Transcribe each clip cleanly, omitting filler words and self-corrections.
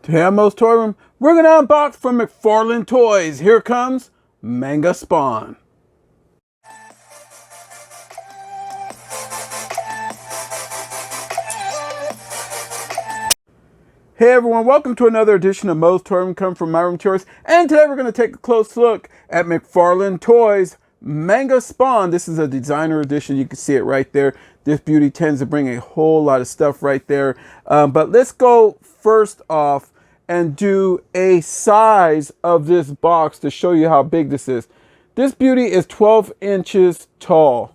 Today on Moe's Toy Room, we're going to unbox from McFarlane Toys. Here comes Manga Spawn. Hey everyone, welcome to another edition of Moe's Toy Room, coming from my room tours. And today we're going to take a close look at McFarlane Toys Manga Spawn. This is a designer edition. You can see it right there. This beauty tends to bring a whole lot of stuff right there. But let's go first off and do a size of this box to show you how big this is. This beauty is 12 inches tall,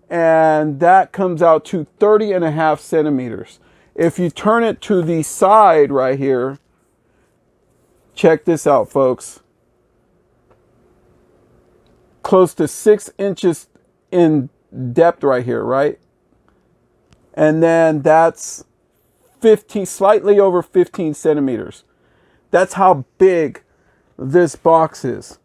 and that comes out to 30.5 centimeters. If you turn it to the side right here, check this out, folks. Close to 6 inches in depth right here, right? And then that's 15, slightly over 15 centimeters. That's how big this box is.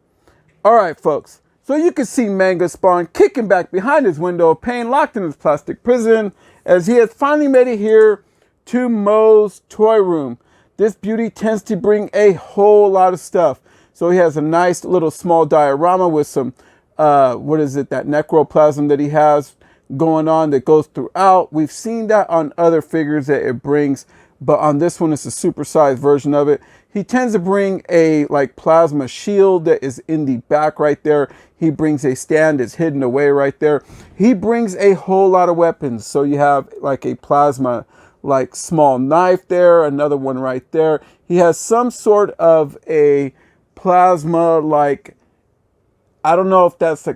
All right, folks. So you can see Manga Spawn kicking back behind his window of pain, locked in his plastic prison, as he has finally made it here to Moe's Toy Room. This beauty tends to bring a whole lot of stuff. So he has a nice little small diorama with some, that necroplasm that he has going on that goes throughout. We've seen that on other figures that it brings, but on this one it's a supersized version of it. He tends to bring a plasma shield that is in the back right there. He brings a stand that's hidden away right there. He brings a whole lot of weapons. So you have like a plasma small knife there, another one right there. He has some sort of a plasma I don't know if that's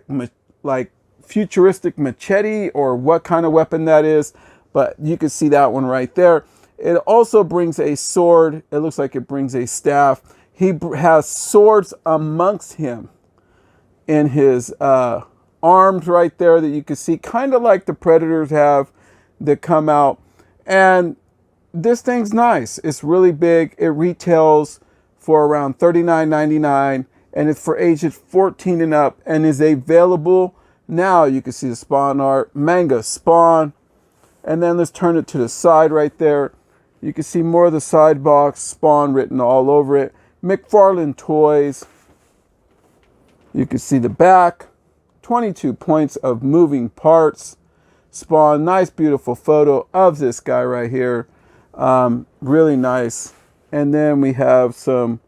like futuristic machete or what kind of weapon that is, but you can see that one right there. It also brings a sword. It looks like it brings a staff. He has swords amongst him in his arms right there that you can see, kind of like the Predators have that come out. And this thing's nice. It's really big. It retails for around $39.99, and it's for ages 14 and up, and is available now. You can see the Spawn art, Manga Spawn. And then let's turn it to the side right there. You can see more of the side box, Spawn written all over it. McFarlane Toys. You can see the back, 22 points of moving parts. Spawn, nice beautiful photo of this guy right here. Really nice. And then we have some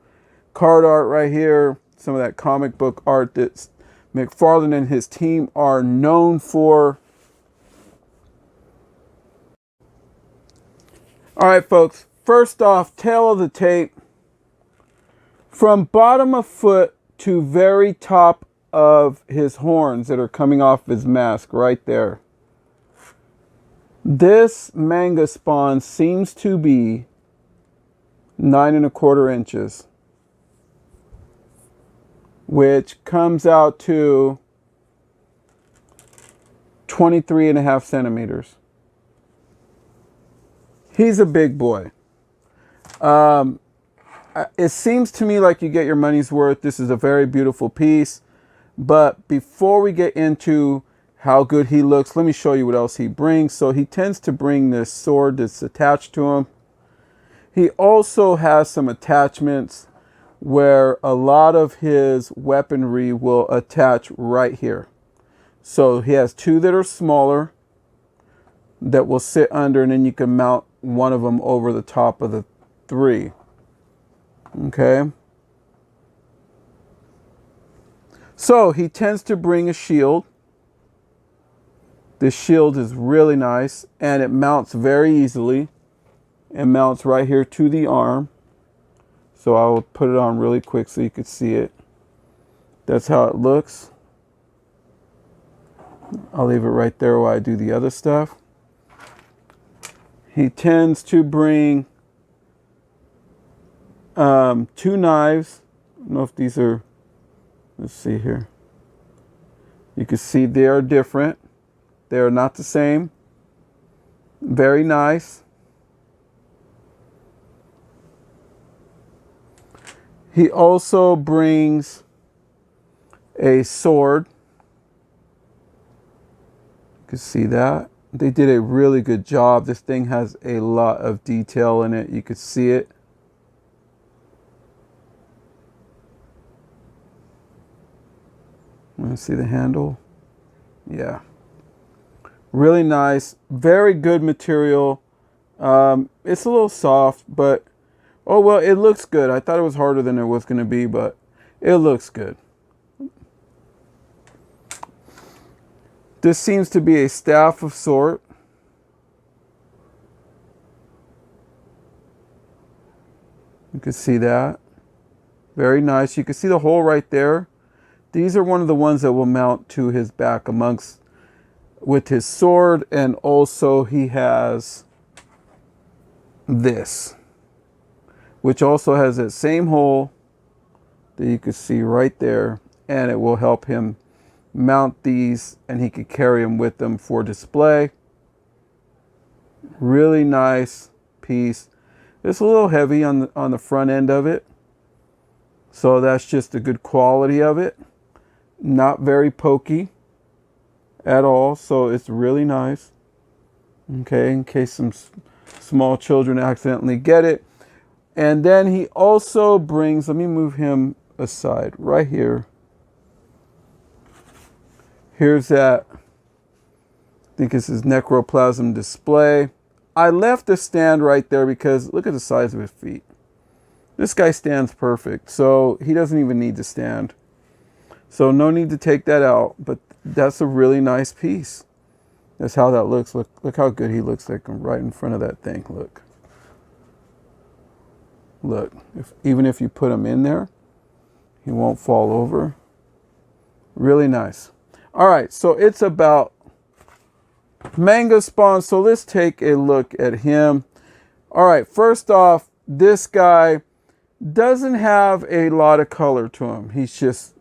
card art right here. Some of that comic book art that McFarlane and his team are known for. All right, folks. First off, tail of the tape. From bottom of foot to very top of his horns that are coming off his mask right there. This Manga Spawn seems to be 9¼ inches, which comes out to 23.5 centimeters. He's a big boy. It seems to me like you get your money's worth. This is a very beautiful piece. But before we get into how good he looks, let me show you what else he brings. So he tends to bring this sword that's attached to him. He also has some attachments where a lot of his weaponry will attach right here. So he has two that are smaller that will sit under, and then you can mount one of them over the top of the three. Okay. So he tends to bring a shield. This shield is really nice, and it mounts very easily. It mounts right here to the arm. So I will put it on really quick so you can see it. That's how it looks. I'll leave it right there while I do the other stuff. He tends to bring two knives. I don't know if these are, let's see here. You can see they are different. They are not the same. Very nice. He also brings a sword. You can see that. They did a really good job. This thing has a lot of detail in it. You could see it. Let me see the handle. Yeah. Really nice. Very good material. It's a little soft, but oh well, it looks good. I thought it was harder than it was going to be, but it looks good. This seems to be a staff of sort. You can see that. Very nice. You can see the hole right there. These are one of the ones that will mount to his back with his sword, and also he has this, which also has that same hole that you can see right there, and it will help him mount these, and he could carry them with him for display. Really nice piece. It's a little heavy on the front end of it, so that's just the good quality of it. Not very pokey at all, so it's really nice. Okay, in case some small children accidentally get it. And then he also brings, let me move him aside right here. Here's that, I think this is necroplasm display. I left the stand right there because look at the size of his feet. This guy stands perfect, so he doesn't even need to stand. So no need to take that out, but that's a really nice piece. That's how that looks. Look how good he looks like right in front of that thing. Look. Look, even if you put him in there, he won't fall over. Really nice. All right, so it's about Manga Spawn. So let's take a look at him. All right, first off, this guy doesn't have a lot of color to him. He's just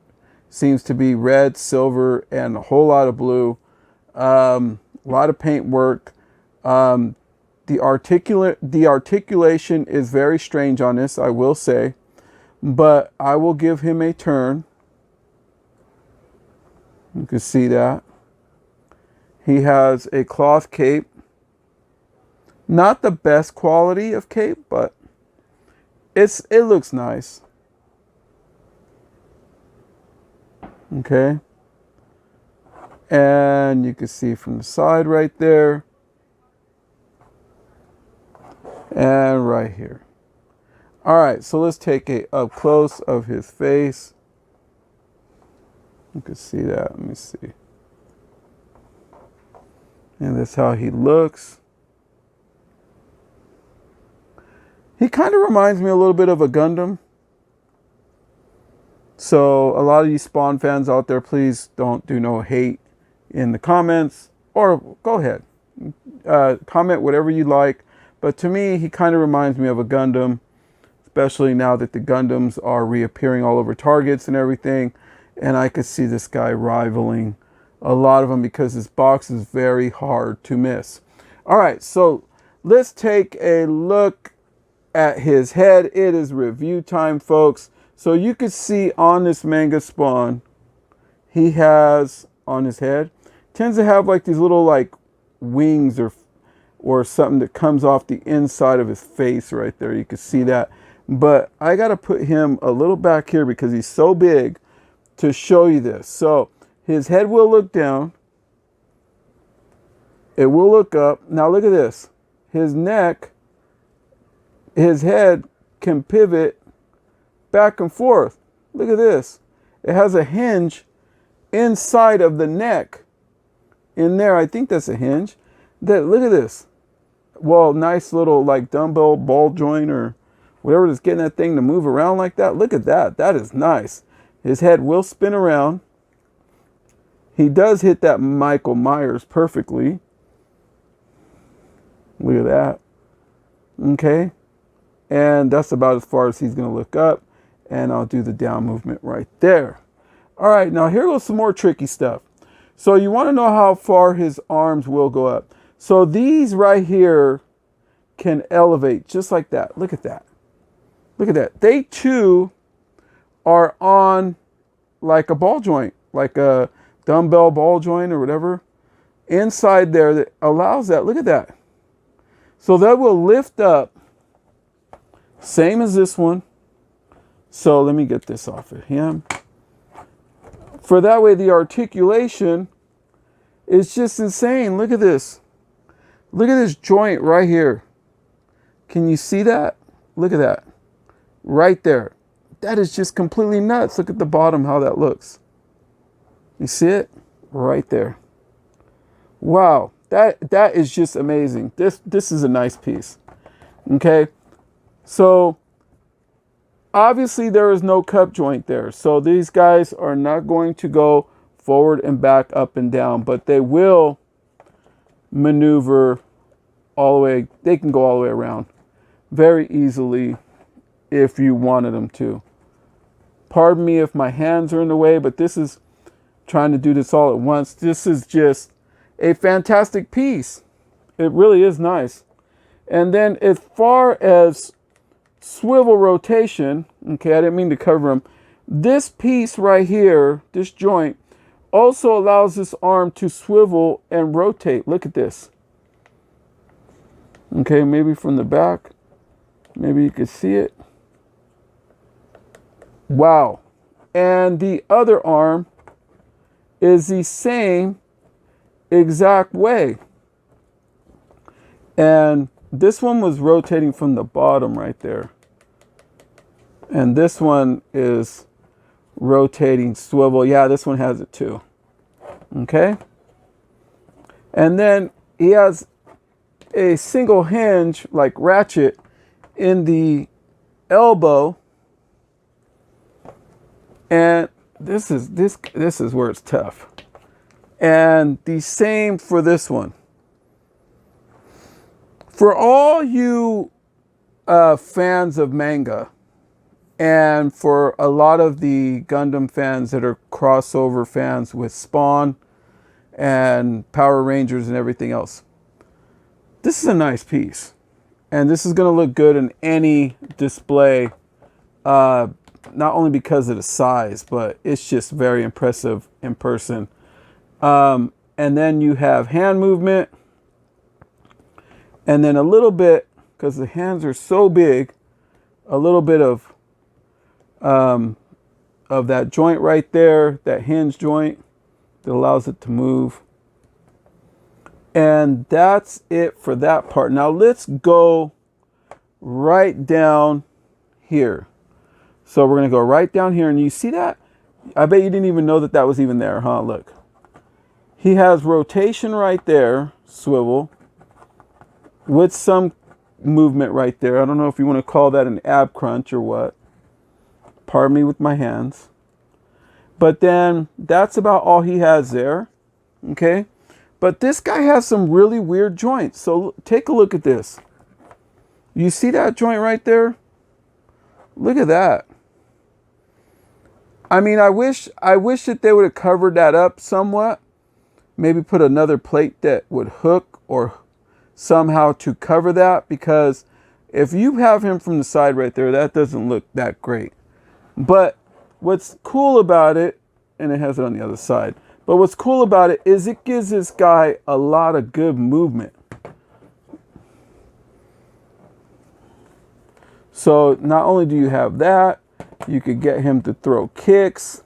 seems to be red, silver, and a whole lot of blue. A lot of paint work. The articulation is very strange on this, I will say, but I will give him a turn. You can see that. He has a cloth cape. Not the best quality of cape, but it looks nice. Okay. And you can see from the side right there. And right here. All right, so let's take a up close of his face. You can see that. Let me see. And that's how he looks. He kind of reminds me a little bit of a Gundam. So a lot of you Spawn fans out there, please don't do no hate in the comments, or go ahead. Comment whatever you like. But to me, he kind of reminds me of a Gundam, especially now that the Gundams are reappearing all over Targets and everything. And I could see this guy rivaling a lot of them because this box is very hard to miss. All right, so let's take a look at his head. It is review time, folks. So you could see on this Manga Spawn, he has on his head, tends to have like these little like wings or something that comes off the inside of his face right there. You can see that. But I got to put him a little back here because he's so big to show you this. So his head will look down. It will look up. Now look at this. His neck, his head can pivot back and forth. Look at this. It has a hinge inside of the neck. In there, I think that's a hinge. Look at this. Well, nice little like dumbbell ball joint or whatever that's getting that thing to move around like that. Look at that. That is nice. His head will spin around. He does hit that Michael Myers perfectly. Look at that. Okay. And that's about as far as he's going to look up. And I'll do the down movement right there. All right, now here goes some more tricky stuff. So you want to know how far his arms will go up. So these right here can elevate just like that. Look at that. Look at that. They too are on like a ball joint, like a dumbbell ball joint or whatever. Inside there that allows that. Look at that. So that will lift up. Same as this one. So let me get this off of him. For that way, the articulation is just insane. Look at this. Look at this joint right here. Can you see that? Look at that. Right there. That is just completely nuts. Look at the bottom, how that looks. You see it? Right there. Wow. That is just amazing. This is a nice piece. Okay. So obviously there is no cup joint there. So these guys are not going to go forward and back, up and down, but they will maneuver all the way. They can go all the way around very easily if you wanted them to. Pardon me if my hands are in the way, but this is trying to do this all at once. This is just a fantastic piece. It really is nice. And then as far as swivel rotation, okay, I didn't mean to cover them. This piece right here, this joint, also allows this arm to swivel and rotate. Look at this. Okay, maybe from the back. Maybe you can see it. Wow. And the other arm is the same exact way. And this one was rotating from the bottom right there. And this one is rotating swivel. Yeah, this one has it too. Okay. And then he has a single hinge like ratchet in the elbow. And this is where it's tough. And the same for this one. For all you fans of manga, and for a lot of the Gundam fans that are crossover fans with Spawn and Power Rangers and everything else, this is a nice piece. And this is going to look good in any display, not only because of the size, but it's just very impressive in person. And then you have hand movement. And then a little bit, because the hands are so big, a little bit of that joint right there, that hinge joint that allows it to move. And that's it for that part. Now let's go right down here. So we're going to go right down here. And you see that? I bet you didn't even know that that was even there, huh? Look. He has rotation right there, swivel, with some movement right there. I don't know if you want to call that an ab crunch or what. Pardon me with my hands. But then that's about all he has there. Okay. But this guy has some really weird joints. So take a look at this. You see that joint right there? Look at that. I mean, I wish that they would have covered that up somewhat. Maybe put another plate that would hook or somehow to cover that, because if you have him from the side right there, that doesn't look that great. But what's cool about it, and it has it on the other side, but what's cool about it is it gives this guy a lot of good movement. So not only do you have that, you could get him to throw kicks.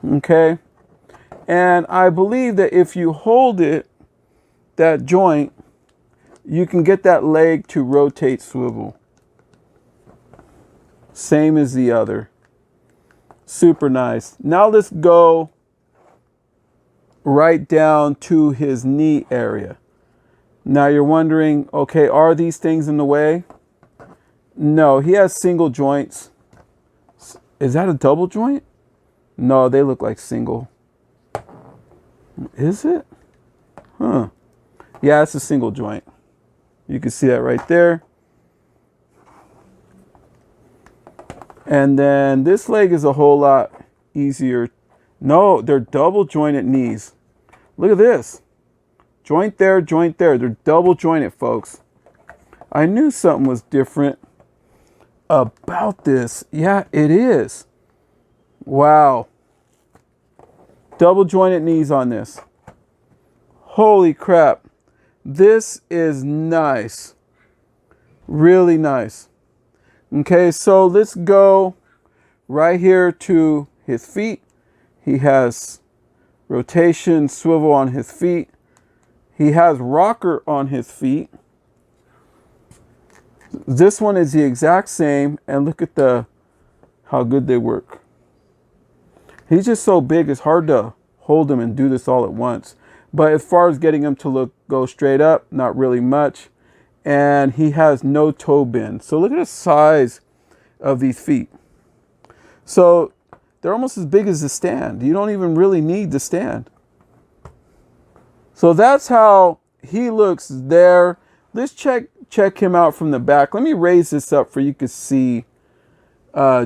Okay. And I believe that if you hold it, that joint, you can get that leg to rotate swivel. Same as the other. Super nice. Now let's go right down to his knee area. Now you're wondering, okay, are these things in the way? No, he has single joints. Is that a double joint? No, they look like single. Is it? Huh. Yeah, it's a single joint. You can see that right there. And then this leg is a whole lot easier. No, they're double jointed knees. Look at this. Joint there, joint there. They're double jointed, folks. I knew something was different about this. Yeah, it is. Wow. Double jointed knees on this. Holy crap. This is nice. Really nice. Okay, so let's go right here to his feet. He has rotation, swivel on his feet. He has rocker on his feet. This one is the exact same, and look at how good they work. He's just so big, it's hard to hold him and do this all at once. But as far as getting him to go straight up, not really much. And he has no toe bend. So look at the size of these feet. So they're almost as big as the stand. You don't even really need the stand. So that's how he looks there. Let's check him out from the back. Let me raise this up for you to see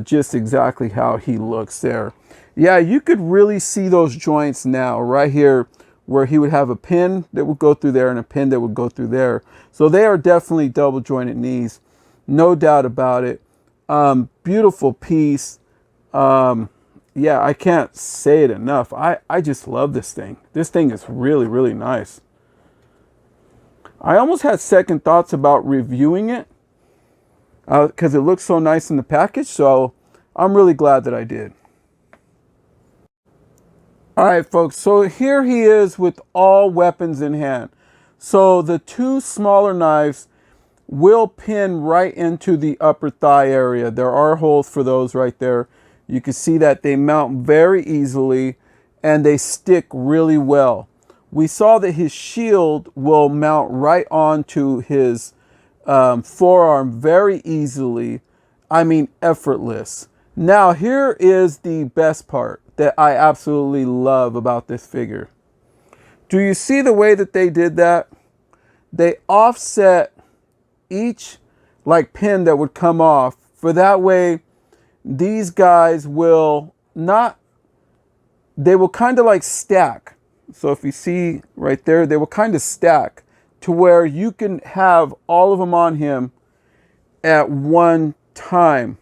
just exactly how he looks there. Yeah, you could really see those joints now right here where he would have a pin that would go through there and a pin that would go through there. So they are definitely double jointed knees. No doubt about it. Beautiful piece. Yeah, I can't say it enough. I just love this thing. This thing is really, really nice. I almost had second thoughts about reviewing it because it looks so nice in the package. So I'm really glad that I did. All right, folks. So here he is with all weapons in hand. So the two smaller knives will pin right into the upper thigh area. There are holes for those right there. You can see that they mount very easily and they stick really well. We saw that his shield will mount right onto his forearm very easily. I mean, effortless. Now, here is the best part that I absolutely love about this figure. Do you see the way that they did that? They offset each like pin that would come off. For that way, these guys will not, they will kind of like stack. So if you see right there, they will kind of stack to where you can have all of them on him at one time.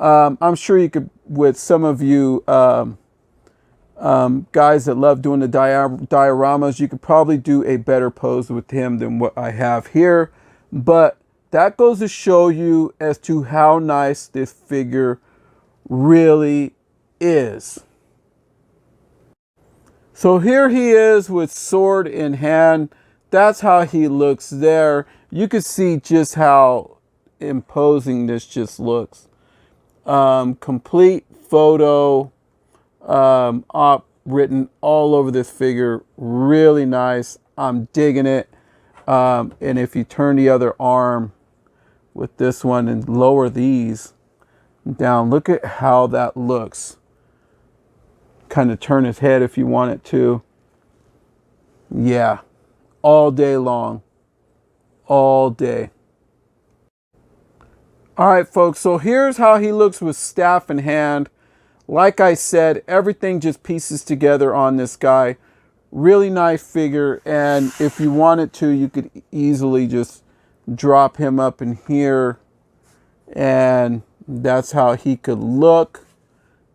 I'm sure you could, with some of you guys that love doing the dioramas, you could probably do a better pose with him than what I have here. But that goes to show you as to how nice this figure really is. So here he is with sword in hand. That's how he looks there. You can see just how imposing this just looks. Complete photo op written all over this figure. Really nice. I'm digging it. And if you turn the other arm with this one and lower these down, look at how that looks. Kind of turn his head if you want it to. Yeah, all day long. All day. All right, folks, so here's how he looks with staff in hand. Like I said, everything just pieces together on this guy. Really nice figure, and if you wanted to, you could easily just drop him up in here, and that's how he could look.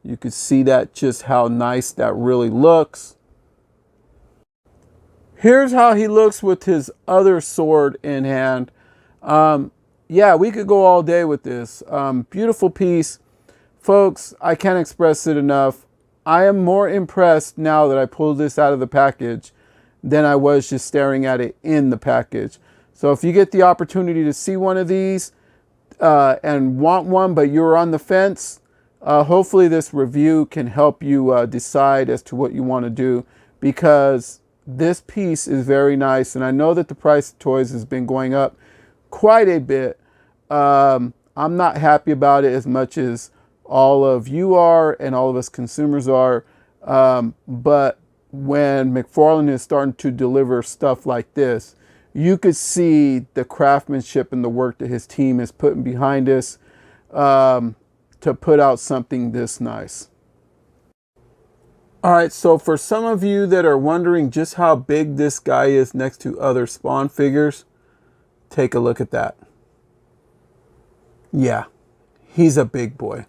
You could see that just how nice that really looks. Here's how he looks with his other sword in hand. Yeah, we could go all day with this. Beautiful piece. Folks, I can't express it enough. I am more impressed now that I pulled this out of the package than I was just staring at it in the package. So if you get the opportunity to see one of these and want one, but you're on the fence, hopefully this review can help you decide as to what you want to do, because this piece is very nice. And I know that the price of toys has been going up quite a bit. I'm not happy about it as much as all of you are and all of us consumers are. But when McFarlane is starting to deliver stuff like this, you could see the craftsmanship and the work that his team is putting behind us to put out something this nice. All right, so for some of you that are wondering just how big this guy is next to other Spawn figures, take a look at that. Yeah, he's a big boy.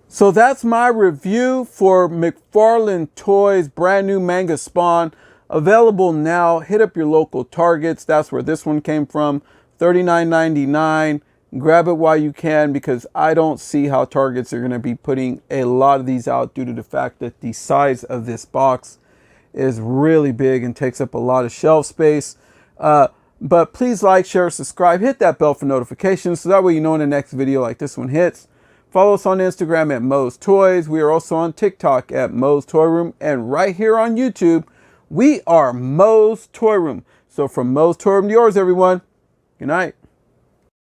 So that's my review for McFarlanetoys brand new Manga Spawn. Available now. Hit up your local Targets. That's where this one came from. $39.99. grab it while you can, because I don't see how Targets are going to be putting a lot of these out due to the fact that the size of this box is really big and takes up a lot of shelf space. But please like, share, subscribe, hit that bell for notifications so that way you know when the next video like this one hits. Follow us on Instagram at MOE'S Toys. We are also on TikTok at MOE'S Toy Room. And right here on YouTube, we are MOE'S Toy Room. So from MOE'S Toy Room to yours, everyone, good night.